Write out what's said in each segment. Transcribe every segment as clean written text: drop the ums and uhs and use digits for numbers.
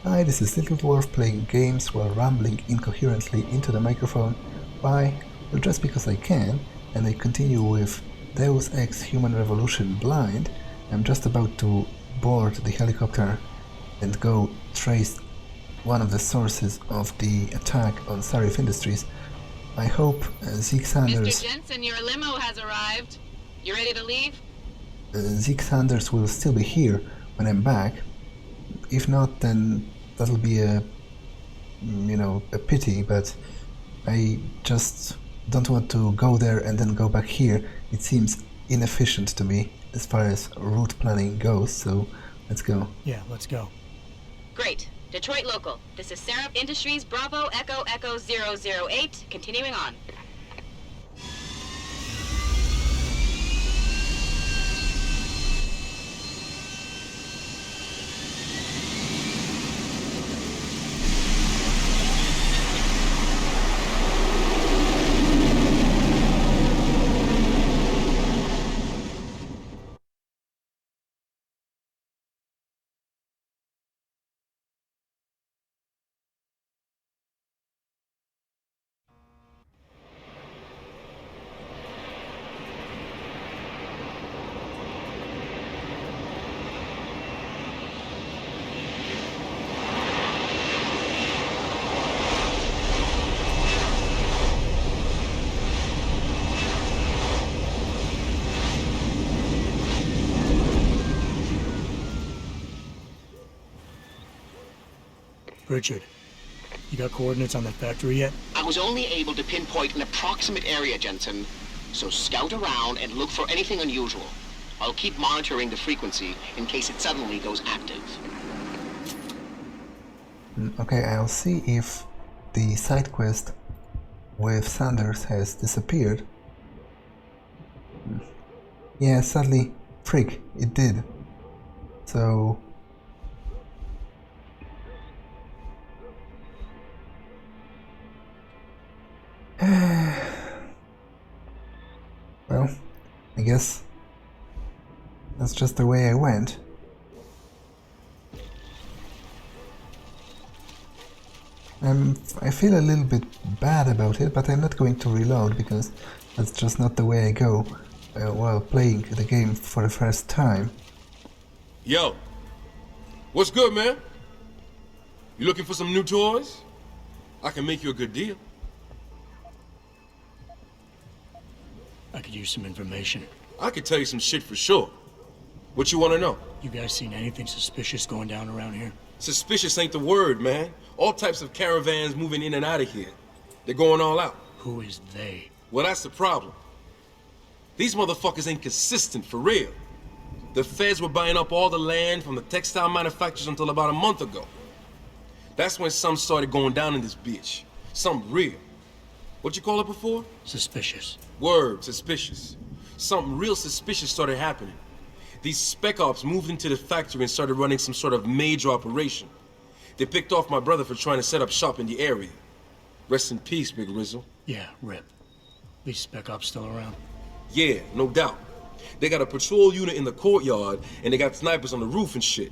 Hi, this is Little Dwarf playing games while rambling incoherently into the microphone. Why? Well, just because I can, and I continue with Deus Ex Human Revolution Blind. I'm just about to board the helicopter and go trace one of the sources of the attack on Sarif Industries. I hope Zeke Sanders... Mr. Jensen, your limo has arrived. You ready to leave? Zeke Sanders will still be here when I'm back. If not, then that'll be a pity, but I just don't want to go there and then go back here. It seems inefficient to me as far as route planning goes, so let's go. Yeah, let's go. Great. Detroit local. This is Sarif Industries Bravo Echo Echo 008, continuing on. Richard, you got coordinates on that factory yet? I was only able to pinpoint an approximate area, Jensen. So scout around and look for anything unusual. I'll keep monitoring the frequency in case it suddenly goes active. Okay, I'll see if the side quest with Sanders has disappeared. Yeah, sadly, freak, it did. So... well, I guess that's just the way I went. I feel a little bit bad about it, but I'm not going to reload because that's just not the way I go while playing the game for the first time. Yo, what's good, man? You looking for some new toys? I can make you a good deal. I could use some information. I could tell you some shit for sure. What you want to know? You guys seen anything suspicious going down around here? Suspicious ain't the word, man. All types of caravans moving in and out of here. They're going all out. Who is they? Well, that's the problem. These motherfuckers ain't consistent for real. The feds were buying up all the land from the textile manufacturers until about a month ago. That's when some started going down in this bitch. Something real. What you call it before? Suspicious. Word, suspicious. Something real suspicious started happening. These spec ops moved into the factory and started running some sort of major operation. They picked off my brother for trying to set up shop in the area. Rest in peace, Big Rizzle. Yeah, rip. These spec ops still around? Yeah, no doubt. They got a patrol unit in the courtyard, and they got snipers on the roof and shit.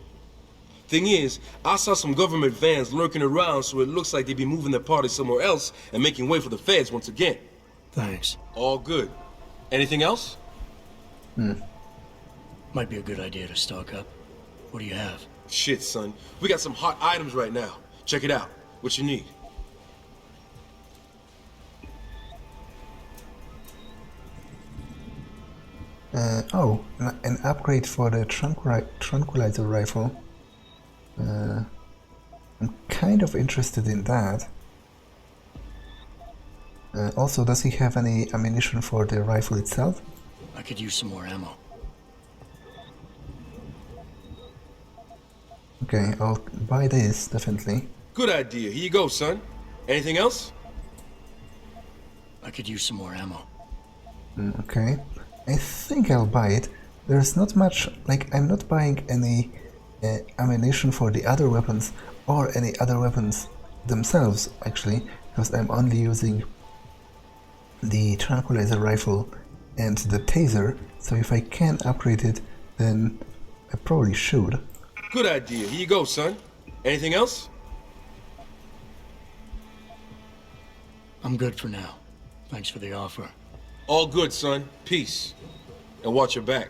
Thing is, I saw some government vans lurking around, so it looks like they be moving their party somewhere else and making way for the feds once again. Thanks. All good. Anything else? Might be a good idea to stock up. What do you have? Shit, son. We got some hot items right now. Check it out. What you need? An upgrade for the tranquilizer rifle. I'm kind of interested in that. Also, does he have any ammunition for the rifle itself? I could use some more ammo. Okay, I'll buy this, definitely. Good idea. Here you go, son. Anything else? I could use some more ammo. Okay. I think I'll buy it. There's not much, like, I'm not buying any ammunition for the other weapons or any other weapons themselves, actually, because I'm only using the tranquilizer rifle and the taser, so if I can upgrade it, then I probably should. Good idea. Here you go, son. Anything else? I'm good for now. Thanks for the offer. All good, son. Peace. And watch your back.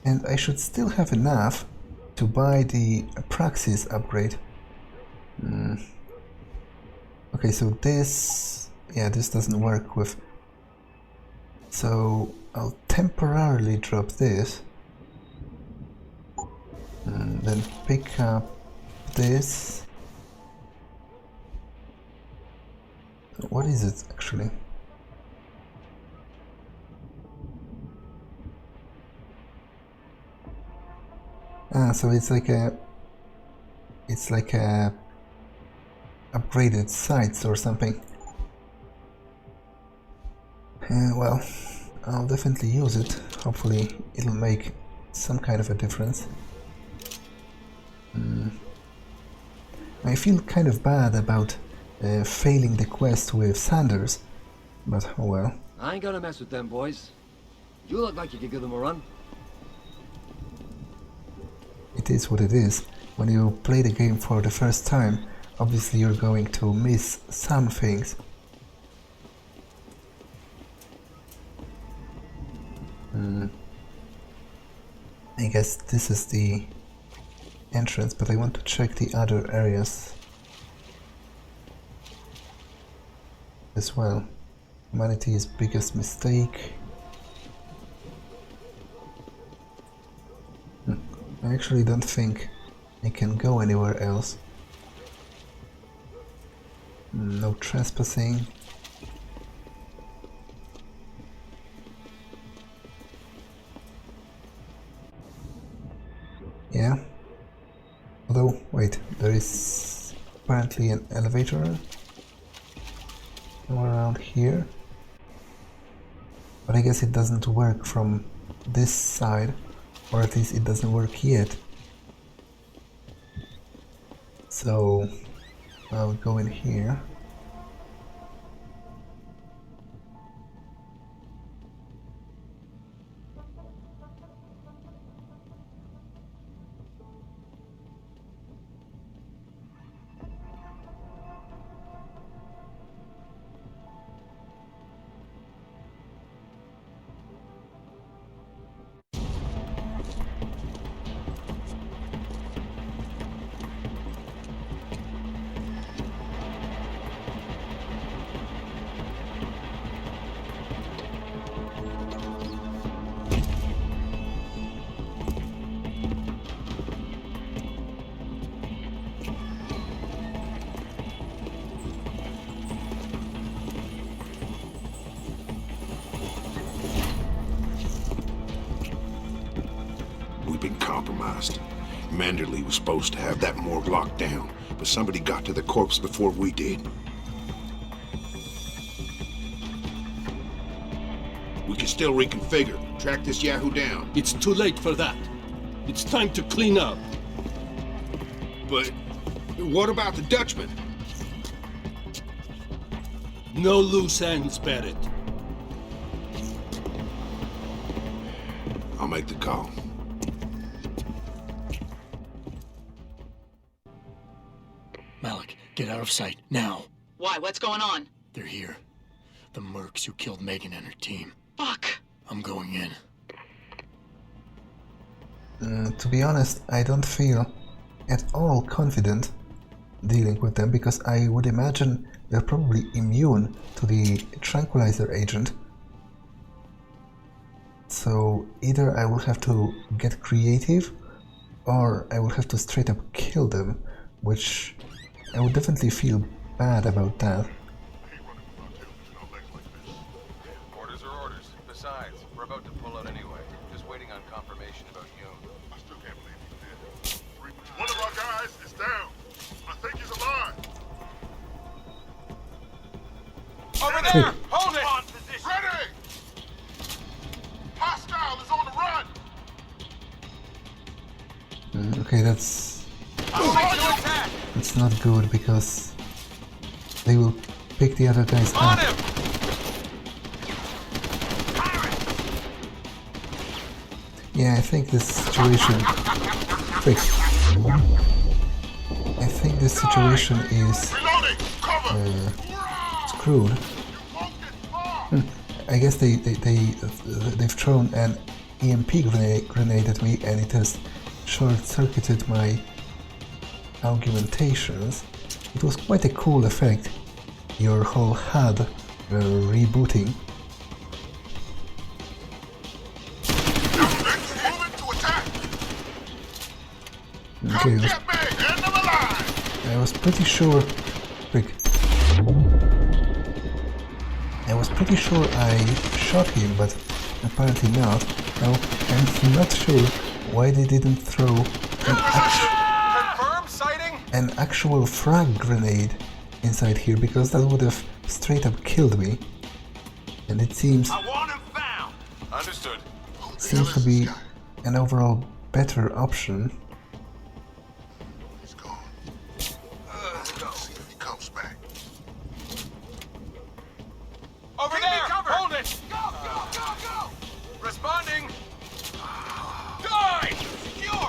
And I should still have enough to buy the Praxis upgrade. Okay, so this... yeah, this doesn't work with... so I'll temporarily drop this. Then pick up this. What is it actually? So it's like a upgraded sights or something. Well, I'll definitely use it. Hopefully it'll make some kind of a difference. I feel kind of bad about failing the quest with Sanders, but oh well. I ain't gonna mess with them boys. You look like you could give them a run. It is what it is. When you play the game for the first time, obviously you're going to miss some things. I guess this is the entrance, but I want to check the other areas as well. Humanity's biggest mistake. I actually don't think I can go anywhere else. No trespassing. Yeah. Although, wait, there is apparently an elevator somewhere around here. But I guess it doesn't work from this side, or at least it doesn't work yet. So I'll go in here. Been compromised. Manderley was supposed to have that morgue locked down, but somebody got to the corpse before we did. We can still reconfigure, track this Yahoo down. It's too late for that. It's time to clean up. But what about the Dutchman? No loose ends, Barrett. I'll make the call. Malik, get out of sight, now. Why? What's going on? They're here. The mercs who killed Megan and her team. Fuck. I'm going in. To be honest, I don't feel at all confident dealing with them, because I would imagine they're probably immune to the tranquilizer agent. So either I will have to get creative, or I will have to straight up kill them, which I would definitely feel bad about that. Orders are orders. Besides, we're about to pull out anyway. Just waiting on confirmation about you. I still can't believe you did. One of our guys is down. I think he's alive. Over there! Hold it! On position. Ready! Hostile is on the run. Okay, that's not good, because they will pick the other guys up. Yeah, I think this situation... Wait. I this situation is Reloading! Cover! screwed. I guess they've thrown an EMP grenade at me, and it has short-circuited my augmentations. It was quite a cool effect, your whole HUD rebooting. Moving to attack! Okay, Come get me! End them alive! I was pretty sure... Frick. I was pretty sure I shot him, but apparently not. Now, I'm not sure why they didn't throw an actual frag grenade inside here, because that would have straight up killed me. And it seems... I want him found! Understood. Seems to be an overall better option. He's gone. Let's go. See if he comes back. Over there! Hold it! Go, go, go, go! Responding! Die! Secure!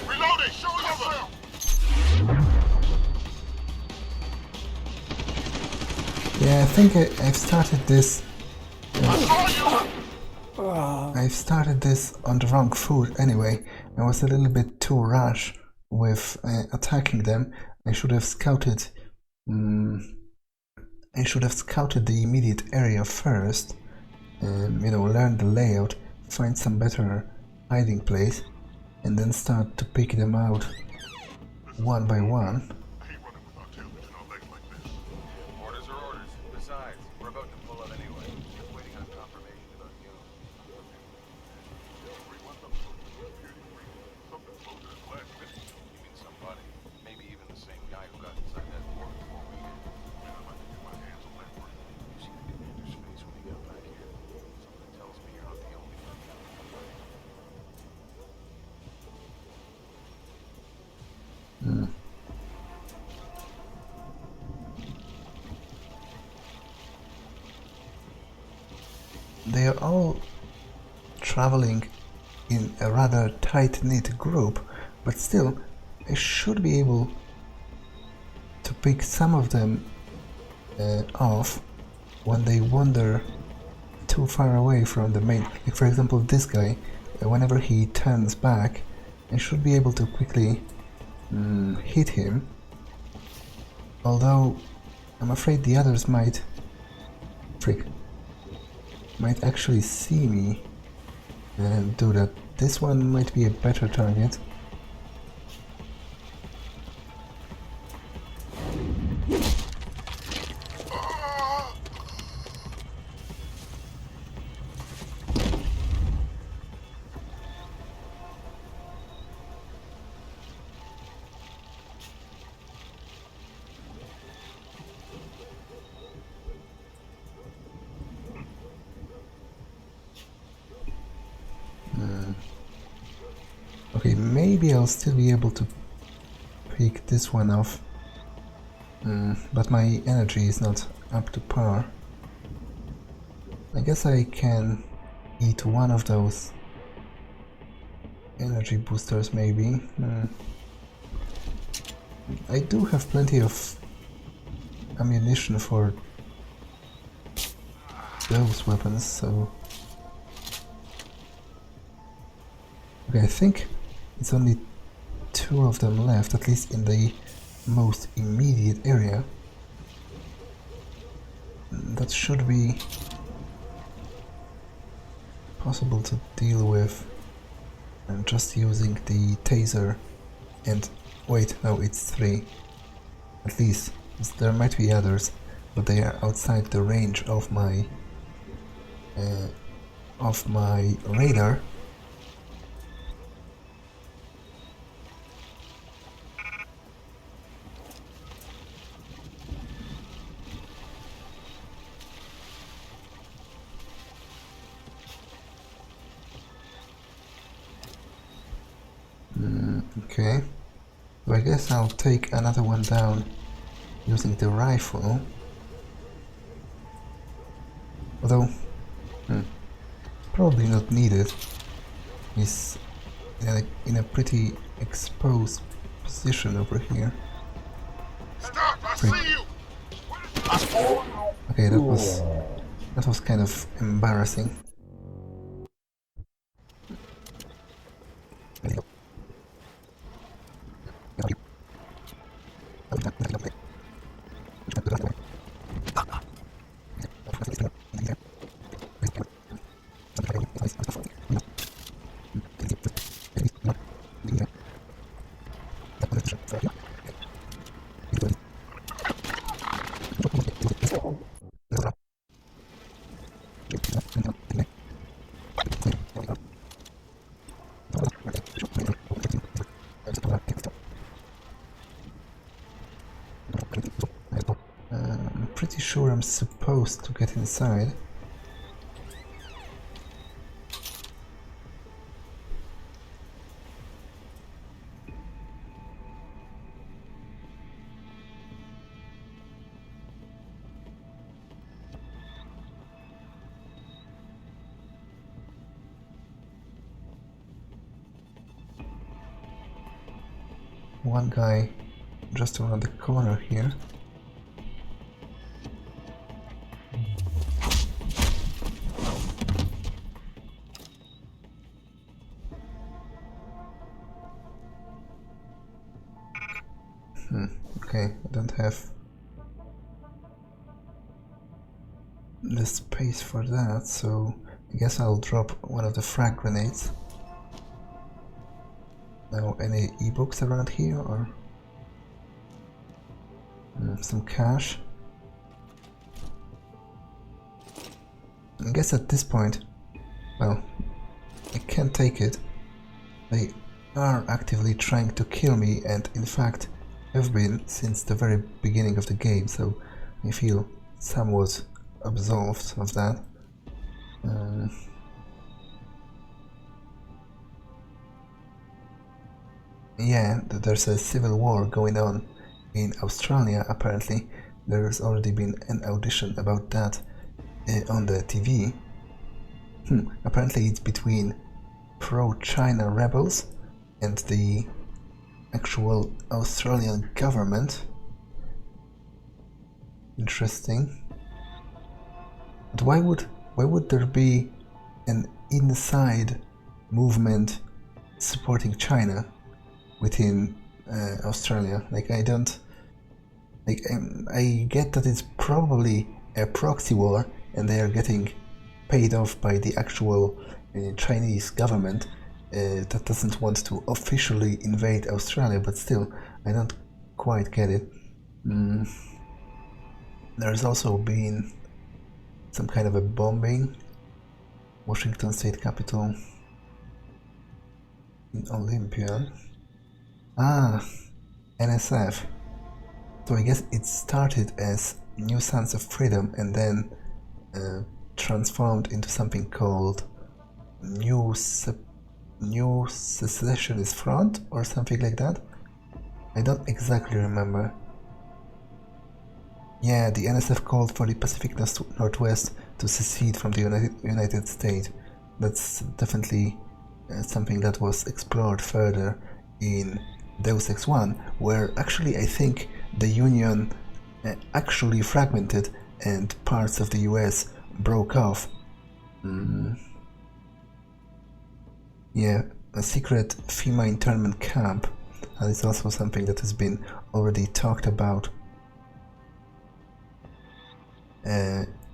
Reloading! Show yourself! Yeah, I think I've started this... I've started this on the wrong foot anyway. I was a little bit too rash with attacking them. I should have scouted... I should have scouted the immediate area first, and, you know, learn the layout, find some better hiding place, and then start to pick them out one by one. I hate running without tail between our legs like this. Orders are orders. Besides, we're about to pull out anyway. Just waiting on confirmation about you. Something closer than last minute. You mean somebody? Maybe even the same guy who got inside that door before we did. Man, I'd like to get my hands on that work. You see the commander's face when he got back here? Something tells me you're not the only one. They are all traveling in a rather tight-knit group, but still, I should be able to pick some of them off when they wander too far away from the main. Like, for example, this guy, whenever he turns back, I should be able to quickly hit him. Although, I'm afraid the others might actually see me and do that. This one might be a better target. Okay, maybe I'll still be able to pick this one off, but my energy is not up to par. I guess I can eat one of those energy boosters, maybe. I do have plenty of ammunition for those weapons, so... Okay, I think it's only two of them left, at least in the most immediate area. That should be possible to deal with, and just using the taser. And wait, no, it's three. At least there might be others, but they are outside the range of my radar. Okay, so I guess I'll take another one down using the rifle. Although, probably not needed. He's in a pretty exposed position over here. Stop! I see you! Okay, that was kind of embarrassing. I'm pretty sure I'm supposed to get inside. One guy just around the corner here. Okay, I don't have the space for that, so I guess I'll drop one of the frag grenades. Now, any ebooks around here, or some cash? I guess at this point, well, I can't take it. They are actively trying to kill me, and in fact have been since the very beginning of the game, so I feel somewhat absolved of that. Yeah, there's a civil war going on in Australia, apparently. There's already been an audition about that on the TV. Apparently it's between pro-China rebels and the actual Australian government. Interesting. But why would there be an inside movement supporting China within Australia? Like, I don't like. I get that it's probably a proxy war, and they are getting paid off by the actual Chinese government that doesn't want to officially invade Australia, but still, I don't quite get it. There's also been some kind of a bombing. Washington State Capitol in Olympia. Ah, NSF. So I guess it started as New Sons of Freedom and then transformed into something called New Secessionist Front or something like that. I don't exactly remember. Yeah, the NSF called for the Pacific Northwest to secede from the United States. That's definitely something that was explored further in Deus Ex 1, where actually I think the Union actually fragmented and parts of the US broke off. Yeah, a secret FEMA internment camp, and it's also something that has been already talked about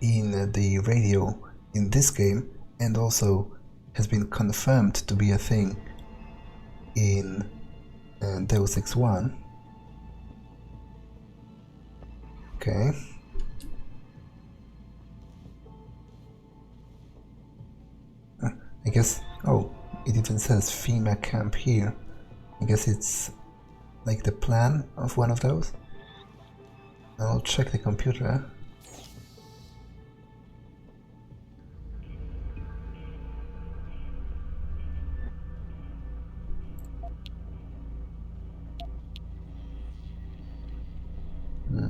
in the radio in this game, and also has been confirmed to be a thing in Deus Ex 1. Okay. I guess, oh, it even says FEMA camp here. I guess it's like the plan of one of those. I'll check the computer.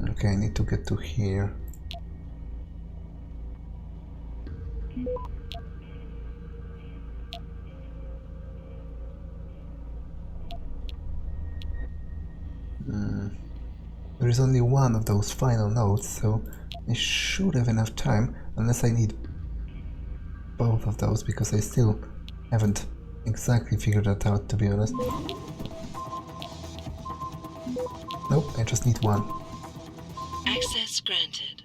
Okay, I need to get to here. There is only one of those final notes, so I should have enough time, unless I need both of those, because I still haven't exactly figured that out, to be honest. Nope, I just need one. Access granted.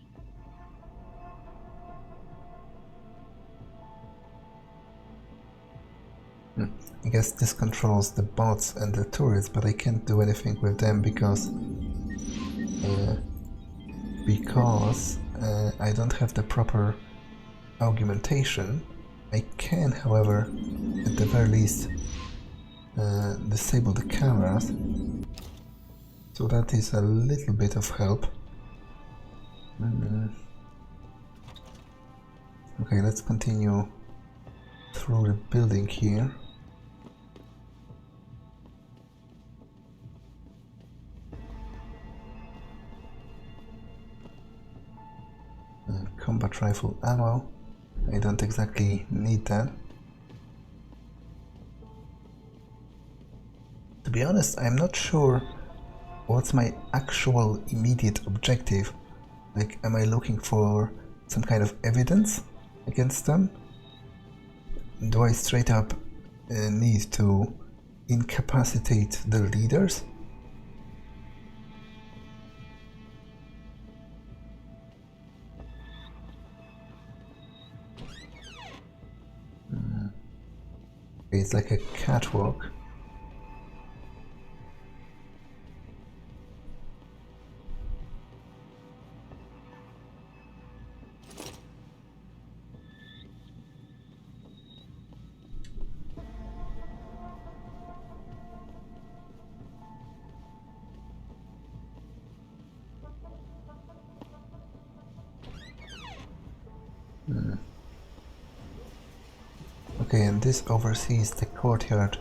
I guess this controls the bots and the turrets, but I can't do anything with them because I don't have the proper augmentation. I can, however, at the very least, disable the cameras, so that is a little bit of help. Okay, let's continue through the building here. Combat rifle ammo. I don't exactly need that. To be honest, I'm not sure what's my actual immediate objective. Like, am I looking for some kind of evidence against them? Do I straight up need to incapacitate the leaders? It's like a catwalk. Okay, and this oversees the courtyard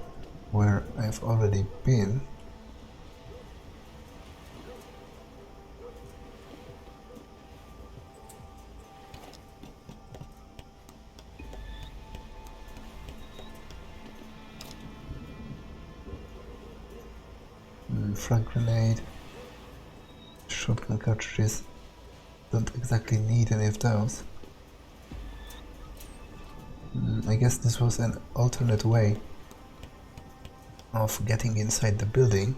where I've already been. Frag grenade, shotgun cartridges. Don't exactly need any of those. I guess this was an alternate way of getting inside the building.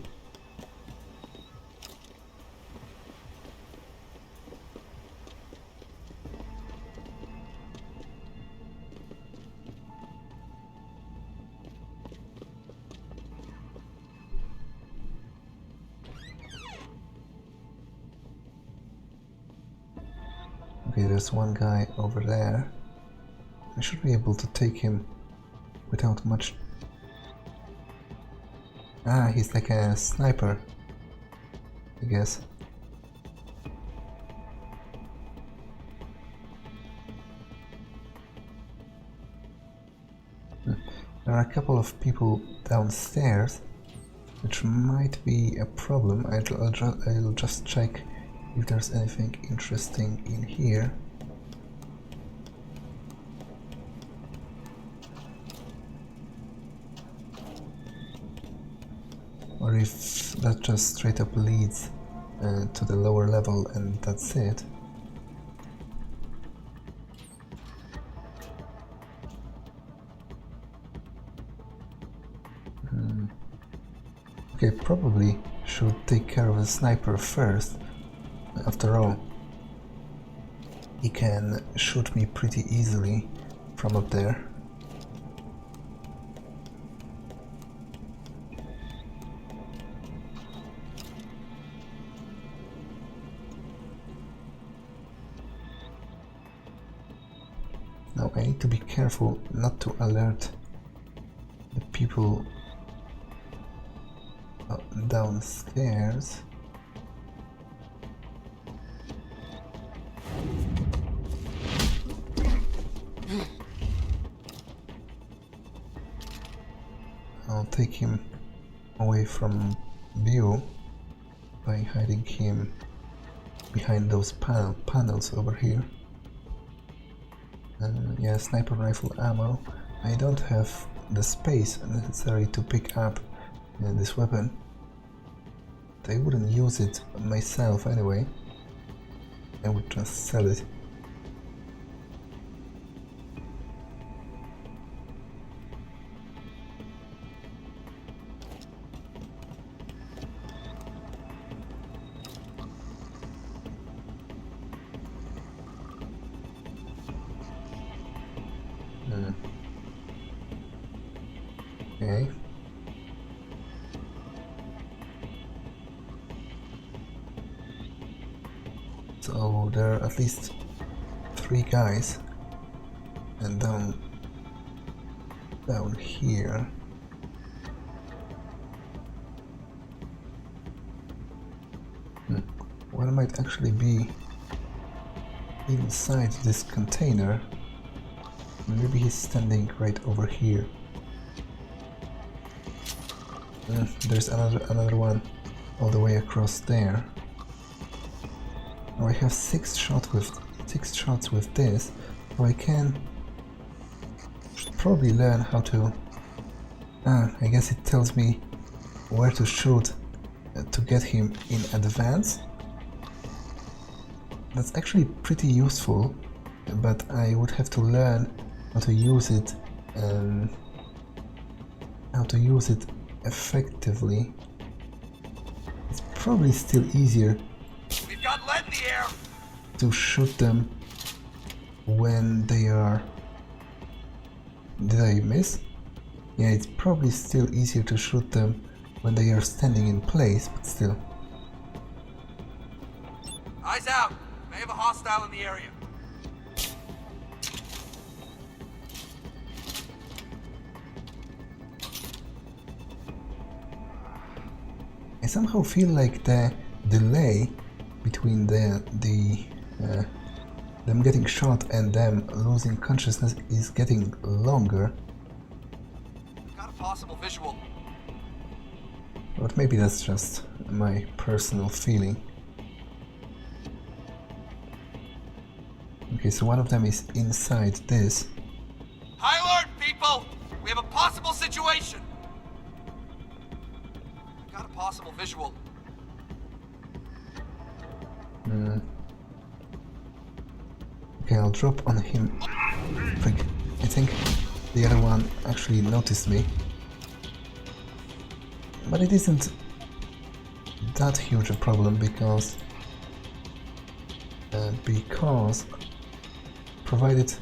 Okay, there's one guy over there. I should be able to take him without much... Ah, he's like a sniper, I guess. There are a couple of people downstairs, which might be a problem. I'll just check if there's anything interesting in here. Or if that just straight up leads to the lower level and that's it. Okay, probably should take care of the sniper first. After all, he can shoot me pretty easily from up there. Now I need to be careful not to alert the people downstairs. I'll take him away from view by hiding him behind those panels over here. Yeah, sniper rifle ammo. I don't have the space necessary to pick up this weapon, I wouldn't use it myself anyway. I would just sell it. Okay. So there are at least 3 guys, and down here one might actually be inside this container. Maybe he's standing right over here. There's another one all the way across there. Now I have 6 shots with this, so I should probably learn how to. I guess it tells me where to shoot to get him in advance. That's actually pretty useful, but I would have to learn how to use it. Effectively. It's probably still easier to shoot them when they are... Did I miss? Yeah, it's probably still easier to shoot them when they are standing in place, but still. Eyes out! I have a hostile in the area. I somehow feel like the delay between them getting shot and them losing consciousness is getting longer. Got a possible visual. But maybe that's just my personal feeling. Okay, so one of them is inside this. High alert, people! We have a possible situation! Got a possible visual. Okay, I'll drop on him. Frick. I think the other one actually noticed me. But it isn't that huge a problem because provided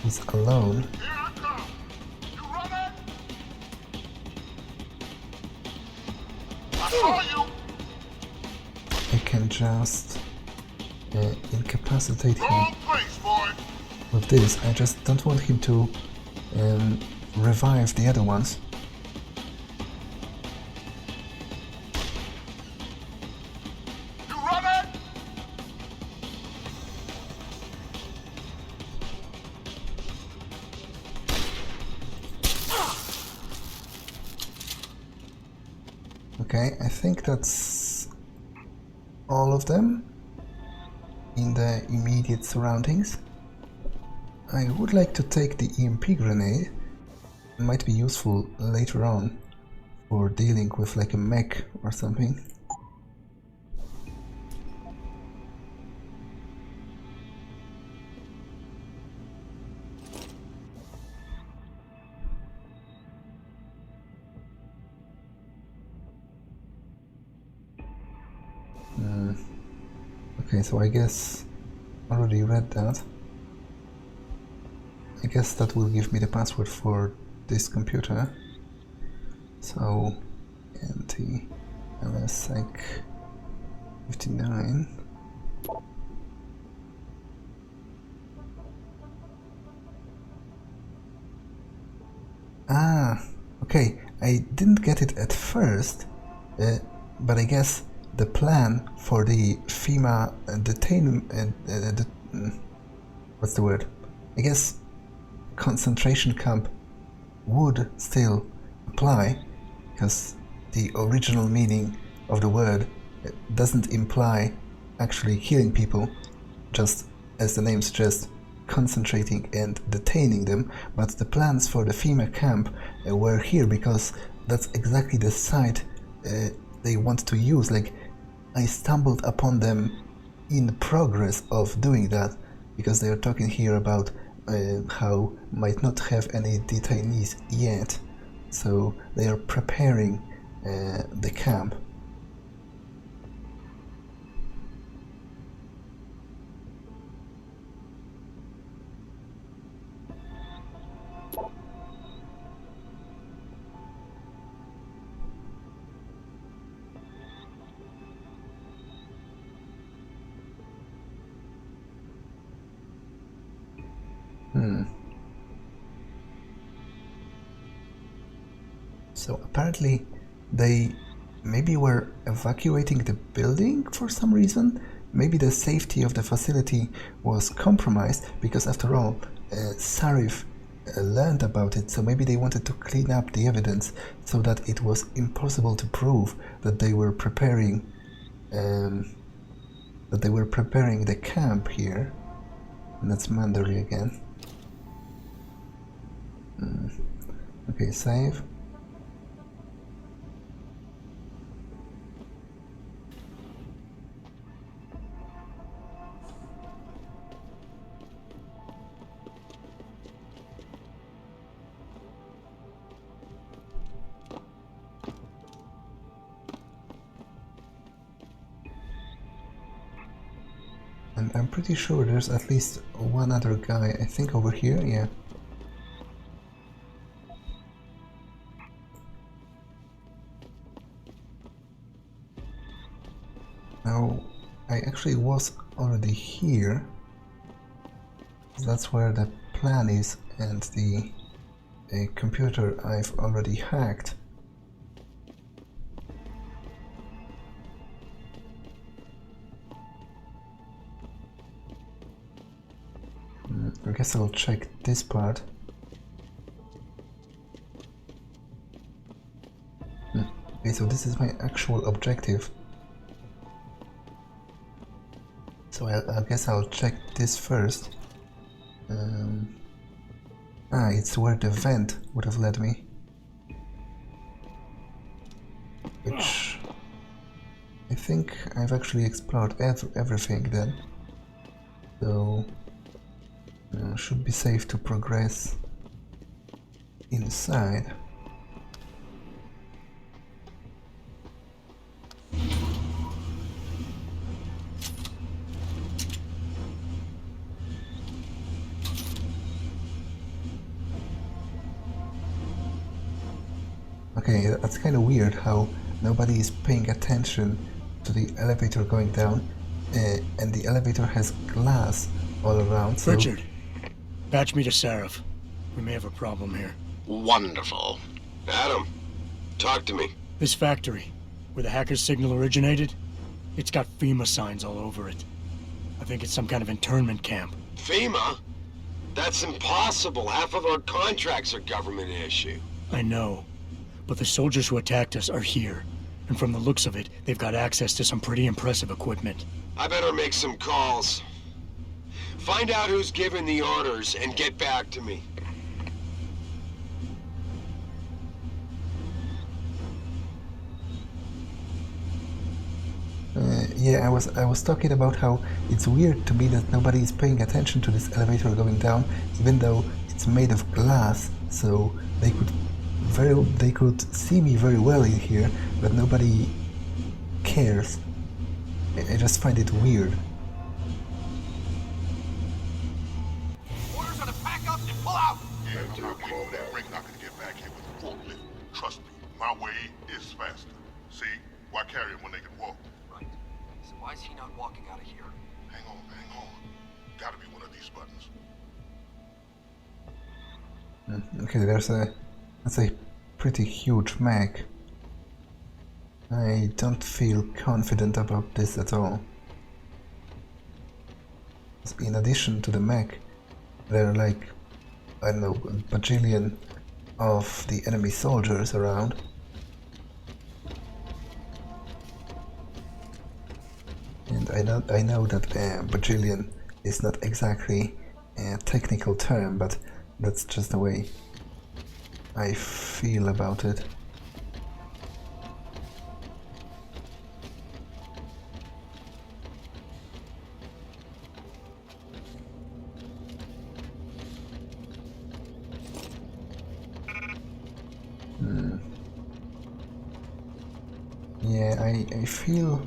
he's alone, I can just incapacitate him with this. I just don't want him to revive the other ones. Okay, I think that's all of them in the immediate surroundings. I would like to take the EMP grenade. It might be useful later on for dealing with like a mech or something. Okay, so I guess I already read that. I guess that will give me the password for this computer. So, NT-LSEC 59. Okay, I didn't get it at first, but I guess the plan for the FEMA what's the word? I guess concentration camp would still apply, because the original meaning of the word doesn't imply actually killing people, just as the name suggests, concentrating and detaining them. But the plans for the FEMA camp were here because that's exactly the site they want to use. Like, I stumbled upon them in progress of doing that, because they are talking here about how might not have any detainees yet, so they are preparing the camp. So apparently they maybe were evacuating the building for some reason. Maybe the safety of the facility was compromised, because after all, Sarif learned about it, so maybe they wanted to clean up the evidence so that it was impossible to prove that they were preparing the camp here. And that's Manderly again. Okay, save. And I'm pretty sure there's at least one other guy, I think over here, yeah. Now, I actually was already here. That's where the plan is, and the computer I've already hacked. I guess I'll check this part. Okay, so this is my actual objective. So I guess I'll check this first. It's where the vent would have led me. Which I think I've actually explored everything then. So should be safe to progress inside. Okay, that's kind of weird how nobody is paying attention to the elevator going down, and the elevator has glass all around. So Richard, patch me to Sarif. We may have a problem here. Wonderful. Adam, talk to me. This factory, where the hacker's signal originated, it's got FEMA signs all over it. I think it's some kind of internment camp. FEMA? That's impossible. Half of our contracts are government issue. I know, but the soldiers who attacked us are here. And from the looks of it, they've got access to some pretty impressive equipment. I better make some calls. Find out who's giving the orders and get back to me. Yeah, I was talking about how it's weird to me that nobody is paying attention to this elevator going down, even though it's made of glass, so they could see me very well in here, but nobody cares. I just find it weird. Orders are to pack up and pull out! Yeah, I'm not waiting for that ring knocker to get back here with a forklift. Trust me, my way is faster. See? Why carry him when they can walk? Right. So why is he not walking out of here? Hang on. Gotta be one of these buttons. Okay, that's a pretty huge mech. I don't feel confident about this at all. In addition to the mech, there are like, I don't know, a bajillion of the enemy soldiers around. And I know that bajillion is not exactly a technical term, but that's just the way I feel about it. Yeah, I feel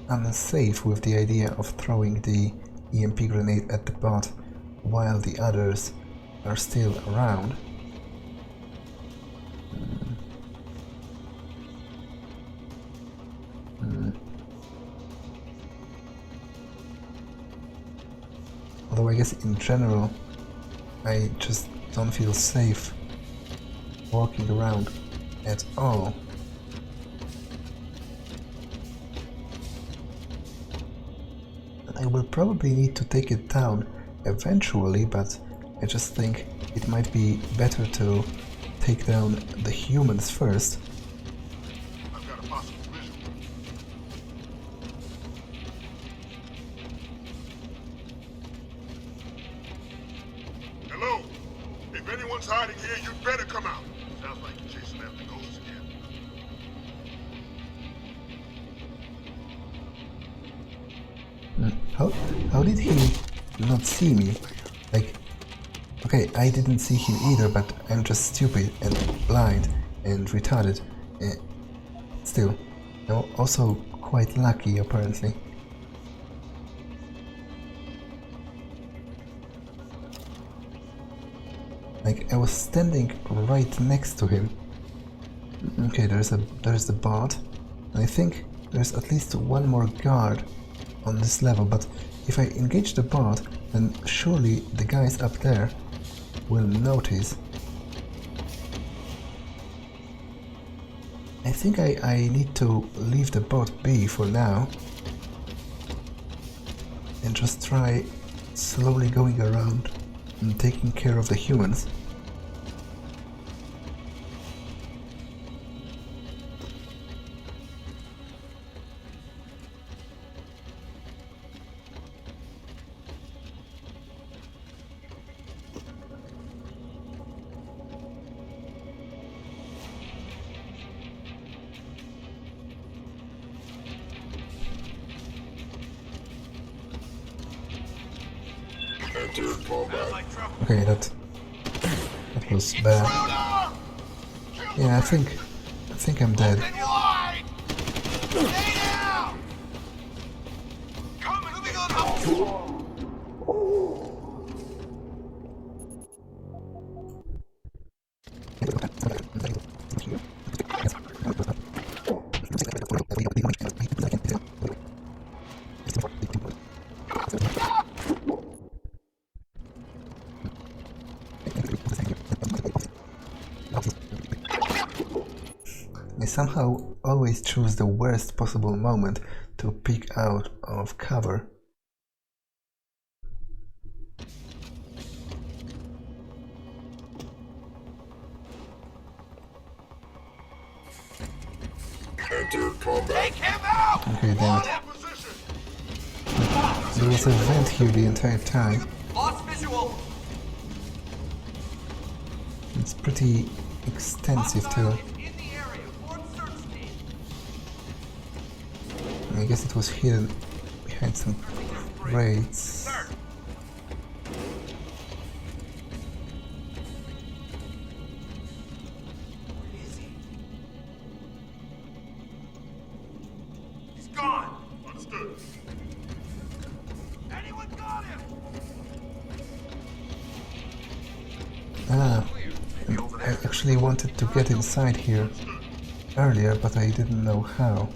unsafe with the idea of throwing the EMP grenade at the bot while the others are still around. Although I guess in general I just don't feel safe walking around at all. I will probably need to take it down eventually, but I just think it might be better to take down the humans first. I've got a possible visual. Hello? If anyone's hiding here, you'd better come out. Sounds like you're chasing after ghosts again. How did he not see me? Like, okay, I didn't see him either, but I'm just stupid and blind and retarded. Still, I'm also quite lucky apparently. Like, I was standing right next to him. Okay, there's the bot. And I think there's at least one more guard on this level, but if I engage the bot, then surely the guys up there will notice. I think I need to leave the bot be for now and just try slowly going around and taking care of the humans. Okay, that was bad. Yeah, I think I'm dead. I somehow always choose the worst possible moment to peek out of cover. Enter combat. Take him out! Okay, damn it. There was a vent here the entire time. Lost visual. It's pretty extensive too. In the area. Form search team. I guess it was hidden behind some crates. He's gone. Understood. Anyone got him? Ah, I actually wanted to get inside here earlier, but I didn't know how.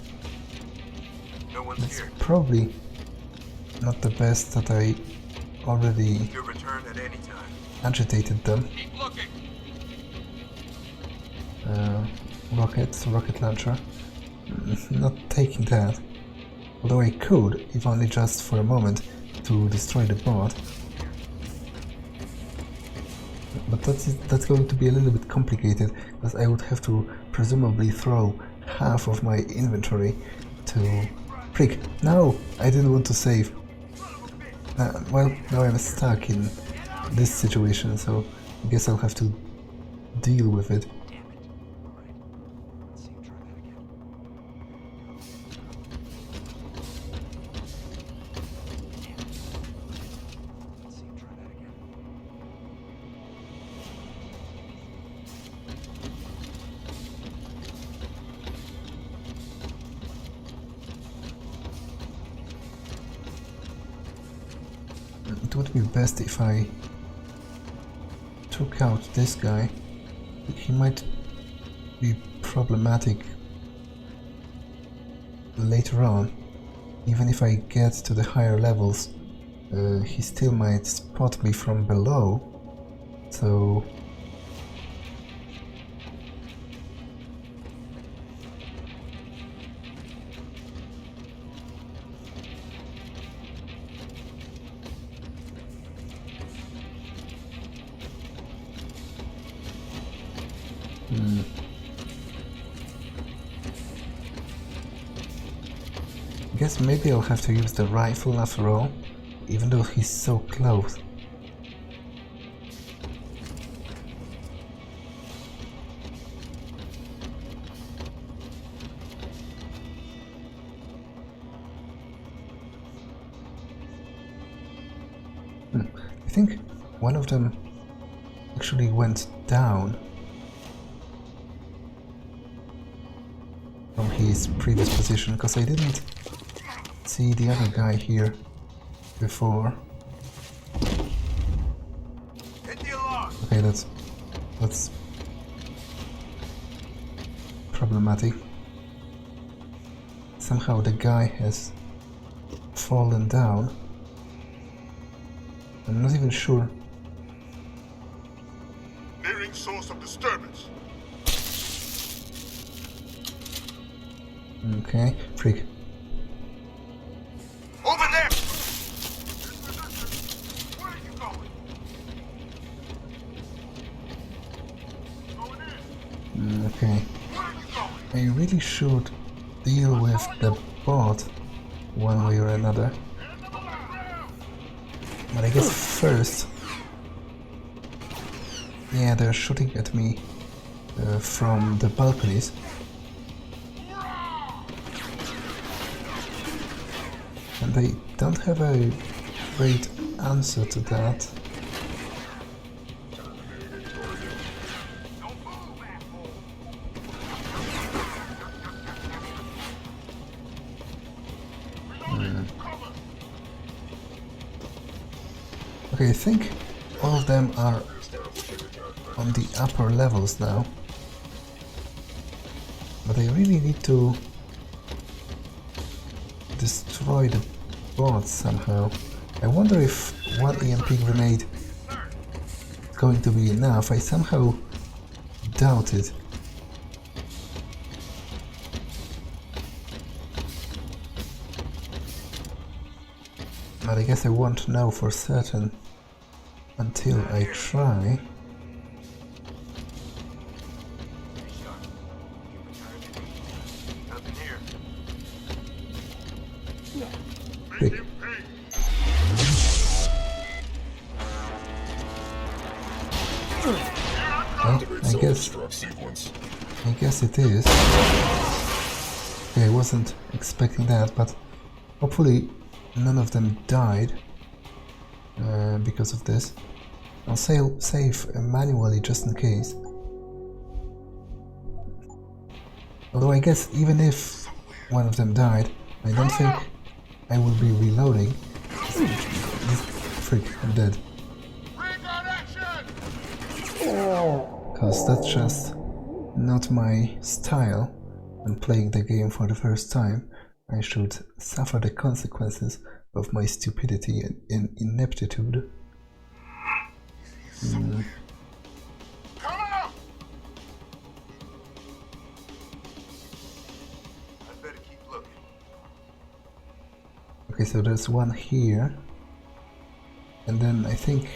No one's It's here. probably not the best that I already You return at any time. agitated them. Keep looking. Rocket launcher. Not taking that. Although I could, if only just for a moment, to destroy the bot. But that's going to be a little bit complicated, because I would have to presumably throw half of my inventory to... Prick! No! I didn't want to save. Well, now I'm stuck in this situation, so I guess I'll have to deal with it. it would be best if I took out this guy. He might be problematic later on. Even if I get to the higher levels, he still might spot me from below, so... I guess maybe I'll have to use the rifle after all, even though he's so close. I think one of them actually went down from his previous position, because I didn't see the other guy here before. Okay, that's problematic. Somehow the guy has fallen down. I'm not even sure. Nearing source of disturbance. Okay, freak. Over there! Where are you going? Okay. I really should deal with the bot one way or another. But I guess first... Yeah, they're shooting at me from the balconies. And they don't have a great answer to that. Okay, I think all of them are on the upper levels now. But I really need to destroy the bots somehow. I wonder if one EMP grenade is going to be enough. I somehow doubt it. But I guess I won't know for certain until I try. Frick. I guess it is. Okay, I wasn't expecting that, but hopefully none of them died because of this. I'll save manually just in case. Although I guess even if one of them died, I don't think I will be reloading. Freak, I'm dead. Because that's just not my style. When playing the game for the first time, I should suffer the consequences of my stupidity and ineptitude. Okay, so there's one here, and then I think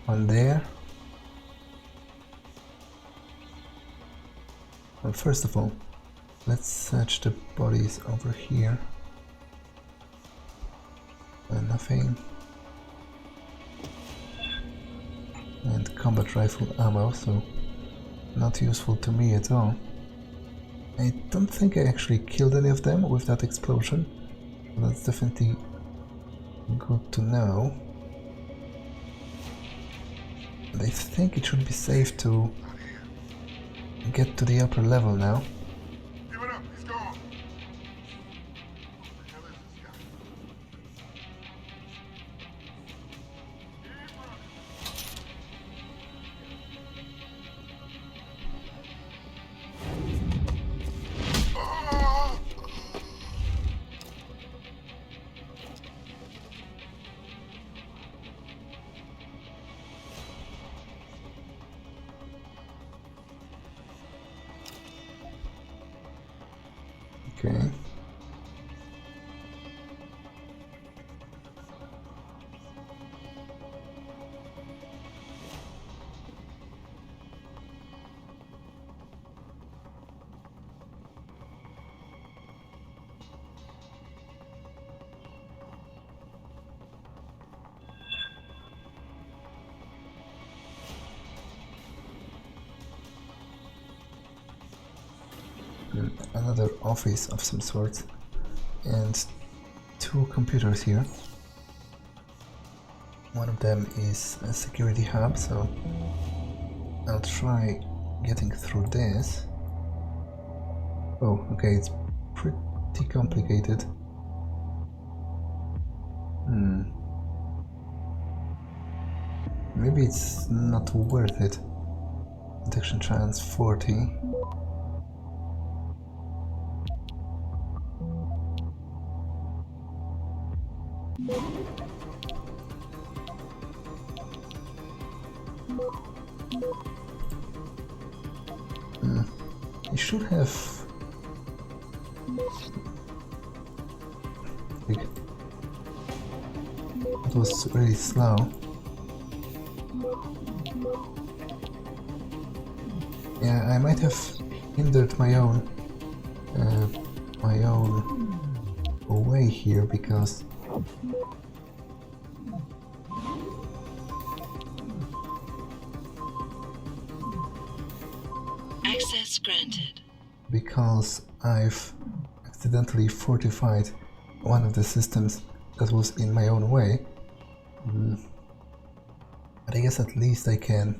one there. Well, first of all, let's search the bodies over here. Nothing. And combat rifle ammo, so not useful to me at all. I don't think I actually killed any of them with that explosion. That's definitely good to know. And I think it should be safe to get to the upper level now. Give it up, he's gone. Okay. Another office of some sort, and two computers here. One of them is a security hub, so I'll try getting through this. Oh, okay, it's pretty complicated. Maybe it's not worth it. Detection chance 40. You should have it was really slow. Yeah, I might have hindered my own way here because access granted. Because I've accidentally fortified one of the systems that was in my own way. But I guess at least I can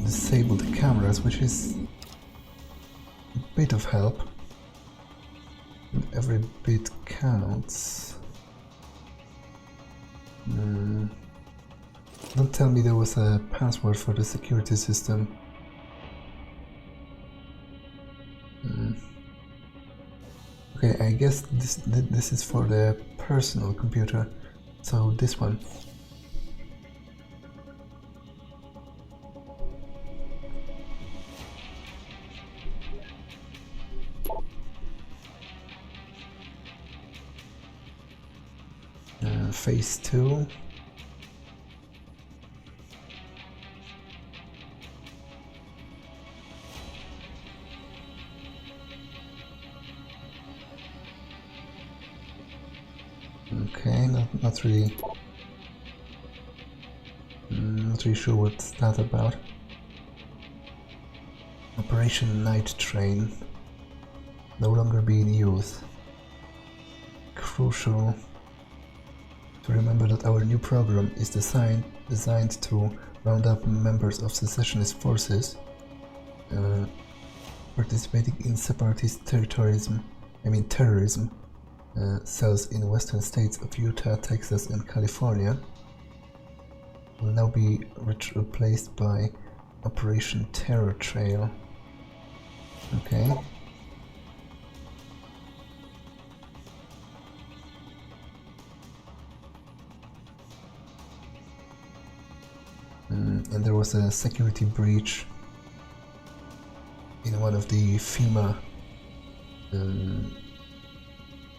disable the cameras, which is a bit of help. And every bit counts. Don't tell me there was a password for the security system. Okay, I guess this is for the personal computer, so this one. Phase 2. Okay, not really sure what's that about. Operation Night Train no longer being used. Crucial to remember that our new program is designed to round up members of secessionist forces participating in separatist terrorism cells in western states of Utah, Texas and California will now be replaced by Operation Terror Trail. Okay. And there was a security breach in one of the FEMA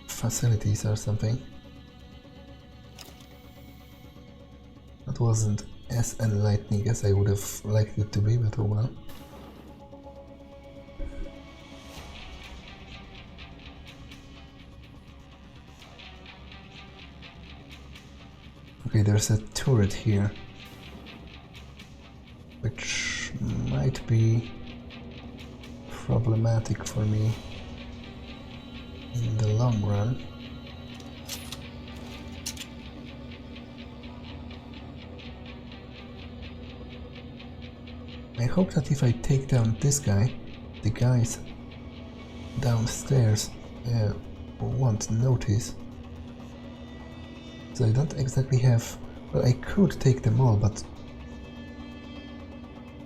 facilities or something. That wasn't as enlightening as I would have liked it to be, but oh well. Okay, there's a turret here, which might be problematic for me in the long run. I hope that if I take down this guy, the guys downstairs won't notice. So I don't exactly have... well, I could take them all, but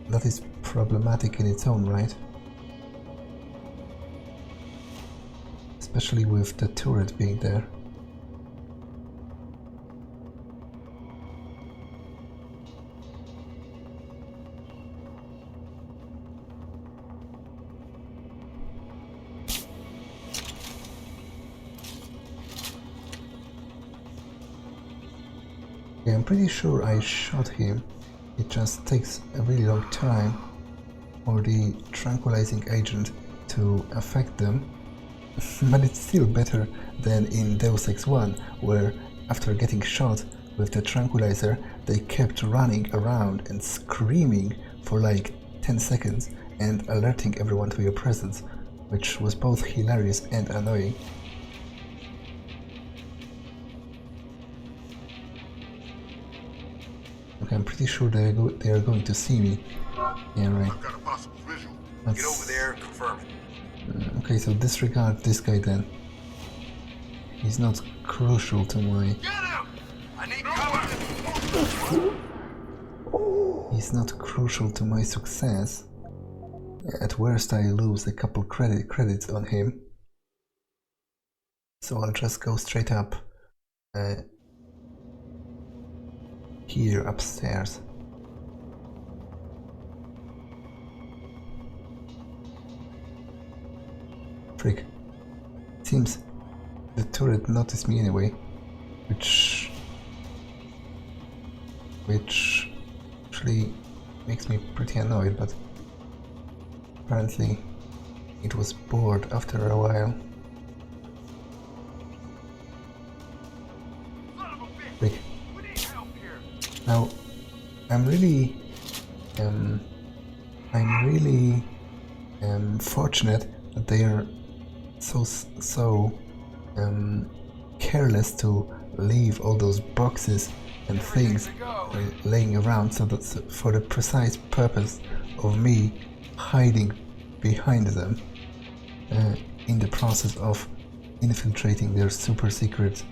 that is problematic in its own right. Especially with the turret being there. Yeah, I'm pretty sure I shot him. It just takes a really long time for the tranquilizing agent to affect them. But it's still better than in Deus Ex 1, where after getting shot with the tranquilizer, they kept running around and screaming for like 10 seconds and alerting everyone to your presence, which was both hilarious and annoying. Okay, I'm pretty sure they are going to see me. Yeah, right. I've got a possible visual. Get over there, confirm it. Okay, so disregard this guy then. He's not crucial to my... Get him! I need cover! He's not crucial to my success. At worst I lose a couple credits on him. So I'll just go straight up here upstairs. Frick. Seems the turret noticed me anyway, which actually makes me pretty annoyed, but apparently it was bored after a while. Frick. Now, I'm really fortunate that they are so careless to leave all those boxes and things laying around, so that's for the precise purpose of me hiding behind them in the process of infiltrating their super secret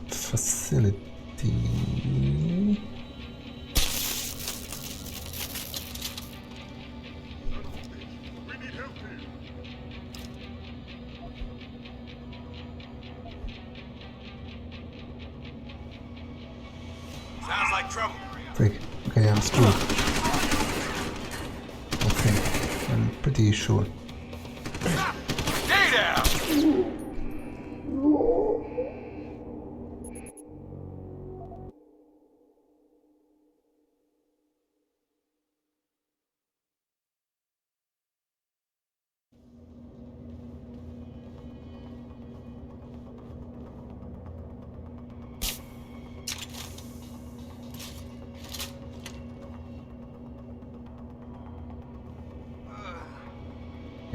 facility. Sounds like trouble. Frick. Okay, I'm screwed. Okay, I'm pretty sure. Stay down!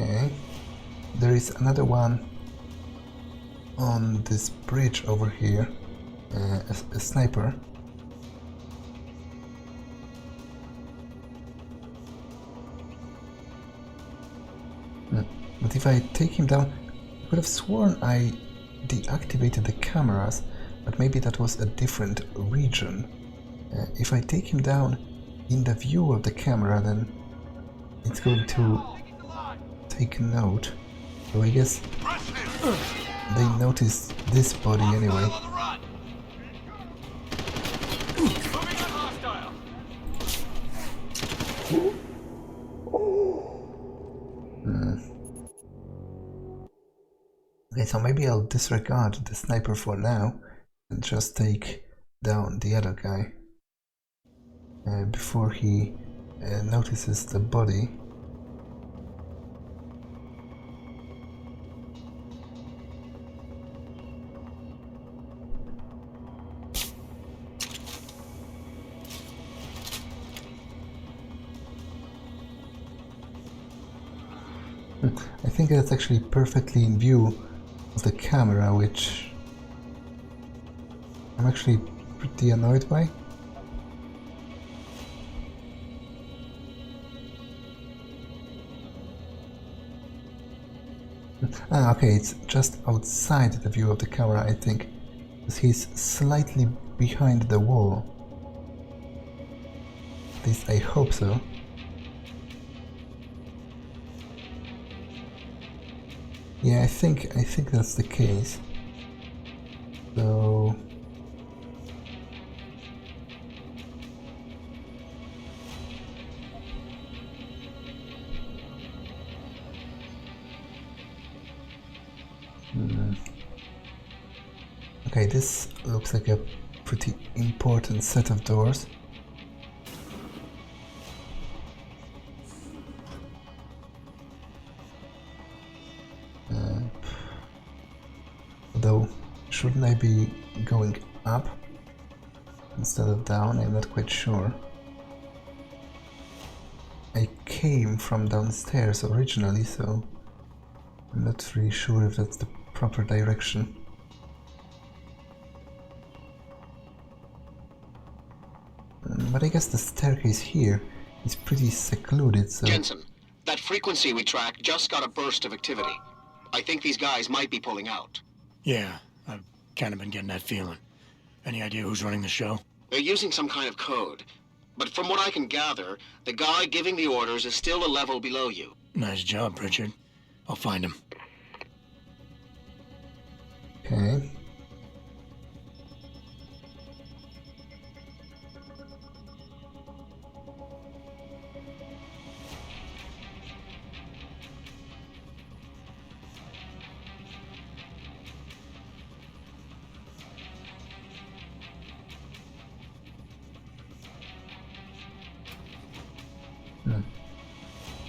Okay, there is another one on this bridge over here, a sniper. But if I take him down, I could have sworn I deactivated the cameras, but maybe that was a different region. If I take him down in the view of the camera, then it's going to take note. So I guess they noticed this body anyway. Okay, so maybe I'll disregard the sniper for now and just take down the other guy before he notices the body. I think that's actually perfectly in view of the camera, which I'm actually pretty annoyed by. Ah, okay, it's just outside the view of the camera, I think, because he's slightly behind the wall. At least I hope so. Yeah, I think that's the case. So okay, this looks like a pretty important set of doors. Though, shouldn't I be going up instead of down? I'm not quite sure. I came from downstairs originally, so I'm not really sure if that's the proper direction. But I guess the staircase here is pretty secluded, so... Jensen, that frequency we tracked just got a burst of activity. I think these guys might be pulling out. Yeah, I've kind of been getting that feeling. Any idea who's running the show? They're using some kind of code. But from what I can gather, the guy giving the orders is still a level below you. Nice job, Richard. I'll find him. Okay.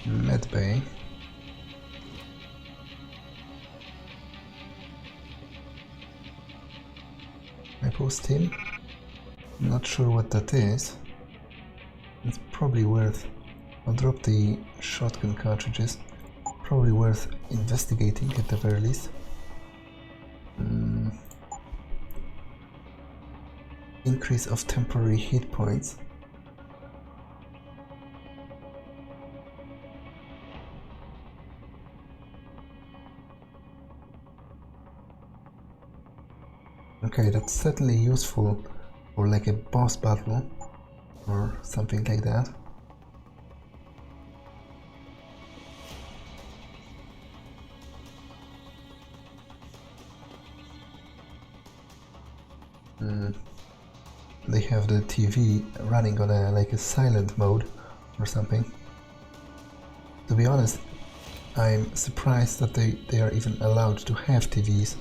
Med bay. I post him. Not sure what that is. It's probably worth... I'll drop the shotgun cartridges. Probably worth investigating at the very least. Increase of temporary hit points. Okay, that's certainly useful for like a boss battle or something like that. They have the TV running on a like a silent mode or something. To be honest, I'm surprised that they are even allowed to have TVs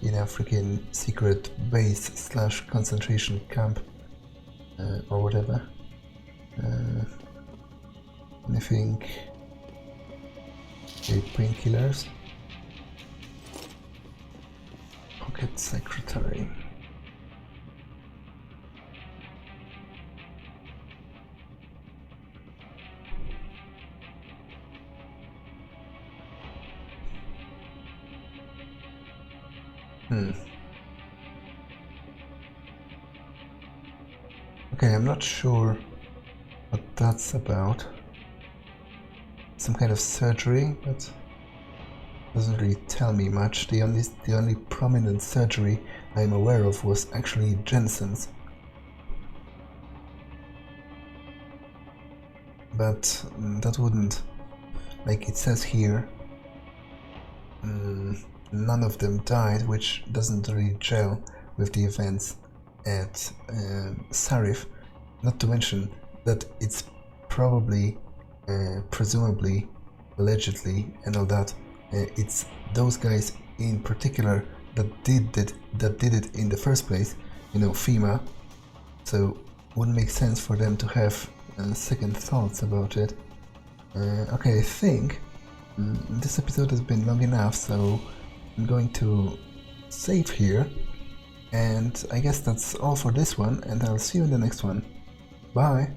in a freaking secret base / concentration camp or whatever. Anything? Okay, painkillers. Pocket secretary. Okay, I'm not sure what that's about. Some kind of surgery, but doesn't really tell me much. The only prominent surgery I'm aware of was actually Jensen's. But that wouldn't, like it says here, none of them died, which doesn't really gel with the events at Sarif. Not to mention that it's probably, presumably, allegedly, and all that, it's those guys in particular that did it in the first place. You know, FEMA. So wouldn't make sense for them to have second thoughts about it. Okay, I think this episode has been long enough, so I'm going to save here, and I guess that's all for this one, and I'll see you in the next one. Bye!